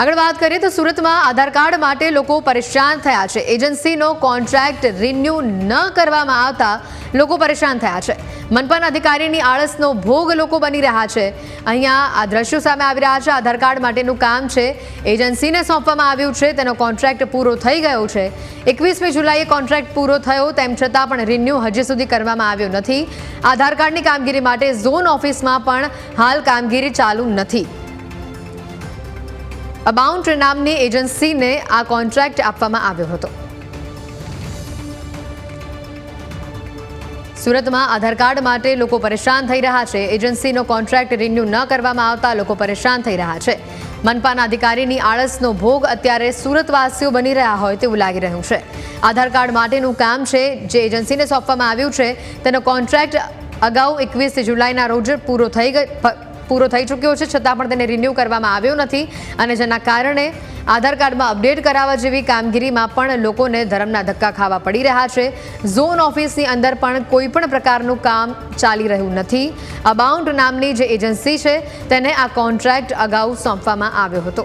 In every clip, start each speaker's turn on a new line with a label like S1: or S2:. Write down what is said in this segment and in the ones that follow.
S1: આગળ વાત કરીએ તો સુરતમાં આધાર કાર્ડ માટે લોકો પરેશાન થયા છે। એજન્સીનો કોન્ટ્રાક્ટ રિન્યુ ન કરવામાં આવતા લોકો પરેશાન થયા છે। મનપાના અધિકારીની આળસનો ભોગ લોકો બની રહ્યા છે। અહીંયા આ દ્રશ્યો સામે આવી રહ્યા છે। આધાર કાર્ડ માટેનું કામ છે એજન્સીને સોંપવામાં આવ્યું છે, તેનો કોન્ટ્રાક્ટ પૂરો થઈ ગયો છે। 21મી જુલાઈએ કોન્ટ્રાક્ટ પૂરો થયો, તેમ છતાં પણ રિન્યુ હજી સુધી કરવામાં આવ્યો નથી। આધાર કાર્ડની કામગીરી માટે ઝોન ઓફિસમાં પણ હાલ કામગીરી ચાલુ નથી। અબાઉન્ટ નામની એજન્સીને આ કોન્ટ્રાક્ટ આપવામાં આવ્યો હતો। સુરતમાં આધાર કાર્ડ માટે લોકો પરેશાન થઈ રહ્યા છે। એજન્સીનો કોન્ટ્રાક્ટ રિન્યુ ન કરવામાં આવતા લોકો પરેશાન થઈ રહ્યા છે। મનપાના અધિકારીની આળસનો ભોગ અત્યારે સુરતવાસીઓ બની રહ્યા હોય તેવું લાગી રહ્યું છે। આધાર કાર્ડ માટેનું કામ છે જે એજન્સીને સોંપવામાં આવ્યું છે, તેનો કોન્ટ્રાક્ટ અગાઉ 21 જુલાઈના રોજ પૂરો થઈ ચૂક્યો છે, છતાં પણ તેને રિન્યુ કરવામાં આવ્યો નથી અને જેના કારણે આધાર કાર્ડમાં અપડેટ કરાવવા જેવી કામગીરીમાં પણ લોકોને ધરમના ધક્કા ખાવા પડી રહ્યા છે। ઝોન ઓફિસની અંદર પણ કોઈ પણ પ્રકારનું કામ ચાલી રહ્યું નથી। અબાઉન્ટ નામની જે એજન્સી છે તેને આ કોન્ટ્રાક્ટ અગાઉ સોંપવામાં આવ્યો હતો।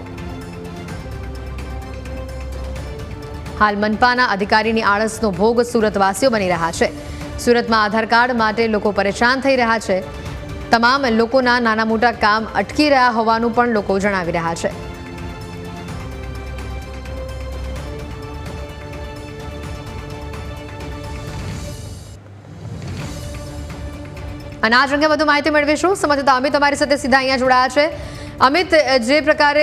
S1: હાલ મનપાના અધિકારીની આળસનો ભોગ સુરતવાસીઓ બની રહ્યા છે। સુરતમાં આધાર કાર્ડ માટે લોકો પરેશાન થઈ રહ્યા છે। તમામ લોકોના નાના મોટા કામ અટકી રહ્યા હોવાનું પણ લોકો જણાવી રહ્યા છે। અને આ અંગે વધુ માહિતી મેળવીશું। સંવાદદાતા અમિત અમારી સાથે સીધા અહીંયા જોડાયા છે। અમિત, જે પ્રકારે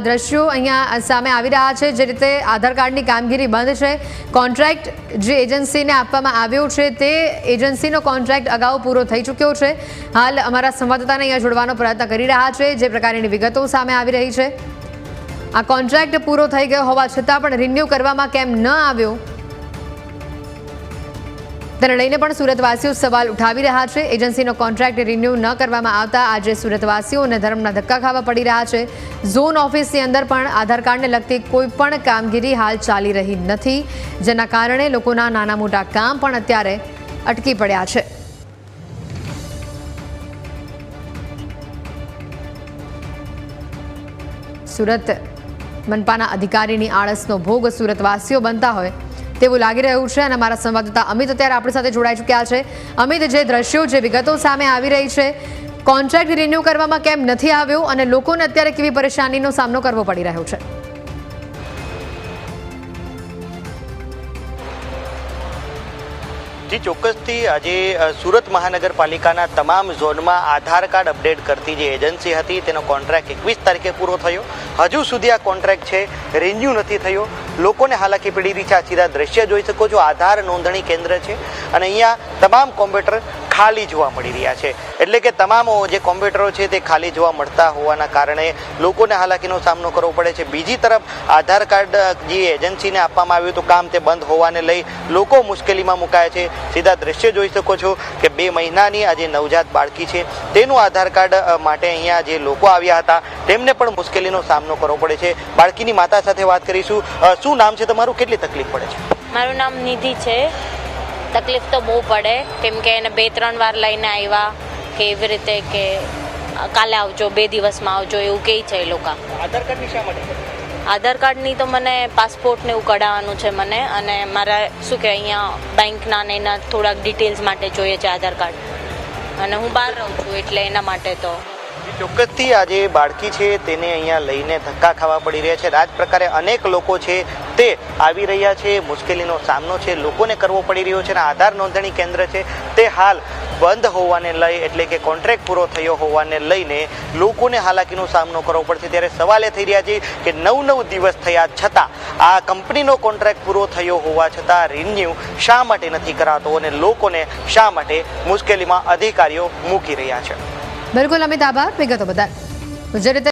S1: દ્રશ્યો અહીંયા સામે આવી રહ્યા છે, જે રીતે આધાર કાર્ડની કામગીરી બંધ છે, કોન્ટ્રાક્ટ જે એજન્સીને આપવામાં આવ્યો છે તે એજન્સીનો કોન્ટ્રાક્ટ અગાઉ પૂરો થઈ ચૂક્યો છે। હાલ અમારા સંવાદદાતાને અહીંયા જોડવાનો પ્રયત્ન કરી રહ્યા છે, જે પ્રકારની વિગતો સામે આવી રહી છે। આ કોન્ટ્રાક્ટ પૂરો થઈ ગયો હોવા છતાં પણ રિન્યુ કરવામાં કેમ ન આવ્યો તેને લઈને પણ સુરતવાસીઓ સવાલ ઉઠાવી રહ્યા છે। એજન્સીનો કોન્ટ્રાક્ટ રિન્યુ ન કરવામાં આવતા આજે સુરતવાસીઓને ધર્મના ધક્કા ખાવા પડી રહ્યા છે। ઝોન ઓફિસની અંદર પણ આધાર કાર્ડને લગતી કોઈ પણ કામગીરી હાલ ચાલી રહી નથી, જેના કારણે લોકોના નાના મોટા કામ પણ અત્યારે અટકી પડ્યા છે। સુરત મનપાના અધિકારીની આળસનો ભોગ સુરતવાસીઓ બનતા હોય તેવું લાગી રહ્યું છે અને અમારા સંવાદદાતા અમિત અત્યારે આપણી સાથે જોડાઈ ચૂક્યા છે। અમિત, જે દ્રશ્યો, જે વિગતો સામે આવી રહી છે, કોન્ટ્રાક્ટ રિન્યુ કરવામાં કેમ નથી આવ્યો અને લોકોને અત્યારે કેવી પરેશાનીનો સામનો કરવો પડી રહ્યો છે?
S2: જી, ચોક્કસથી આજે સુરત મહાનગરપાલિકાના તમામ ઝોનમાં આધાર કાર્ડ અપડેટ કરતી જે એજન્સી હતી તેનો કોન્ટ્રાક્ટ 21 તારીખે પૂરો થયો। હજુ સુધી આ કોન્ટ્રાક્ટ છે રિન્યુ નથી થયો। લોકોને હાલાકી પડી રહી છે। આ સીધા દ્રશ્ય જોઈ શકો છો, આધાર નોંધણી કેન્દ્ર છે અને અહીંયા તમામ કોમ્પ્યુટર ખાલી જોવા મળી રહ્યા છે। એટલે કે તમામ જે કોમ્પ્યુટરો છે તે ખાલી જોવા મળતા હોવાના કારણે લોકોને હાલાકીનો સામનો કરવો પડે છે। બીજી તરફ આધાર કાર્ડ જે એજન્સીને આપવામાં આવ્યું હતું કામ તે બંધ હોવાને લઈ લોકો મુશ્કેલીમાં મુકાયા છે। સીધા દ્રશ્ય જોઈ શકો છો કે 2 મહિનાની આ જે નવજાત બાળકી છે તેનું આધાર કાર્ડ માટે અહીંયા જે લોકો આવ્યા હતા તેમને પણ મુશ્કેલીનો સામનો કરવો પડે છે। બાળકીની માતા સાથે વાત કરીશું। શું નામ છે તમારું? કેટલી તકલીફ પડે છે?
S3: મારું નામ નિધિ છે। તકલીફ તો બહુ પડે, કેમ કે એને 2-3 વાર લઈને આવ્યા કે એવી રીતે કે કાલે આવજો, 2 દિવસમાં આવજો એવું કહે છે એ લોકો।
S2: આધાર કાર્ડની શા માટે?
S3: આધાર કાર્ડની તો મને પાસપોર્ટ ને એવું કઢાવવાનું છે મને, અને મારા શું કે અહીંયા બેંકના ને એના થોડાક ડિટેલ્સ માટે જોઈએ છે આધાર કાર્ડ, અને હું બહાર રહું છું એટલે એના માટે તો
S2: ચોક્કસથી આ જે બાળકી છે તેને અહીંયા લઈને ધક્કા ખાવા પડી રહ્યા છે। આ જ પ્રકારે અનેક લોકો છે તે આવી રહ્યા છે, મુશ્કેલીનો સામનો છે લોકોને કરવો પડી રહ્યો છે અને આધાર નોંધણી કેન્દ્ર છે તે હાલ બંધ હોવાને લઈ, એટલે કે કોન્ટ્રાક્ટ પૂરો થયો હોવાને લઈને લોકોને હાલાકીનો સામનો કરવો પડશે। ત્યારે સવાલ એ થઈ રહ્યા છે કે 9 દિવસ થયા છતાં આ કંપનીનો કોન્ટ્રાક્ટ પૂરો થયો હોવા છતાં રિન્યુ શા માટે નથી કરાતો અને લોકોને શા માટે મુશ્કેલીમાં અધિકારીઓ મૂકી રહ્યા છે?
S1: બિલકુલ અમિત, આભાર વિગતો બદલ।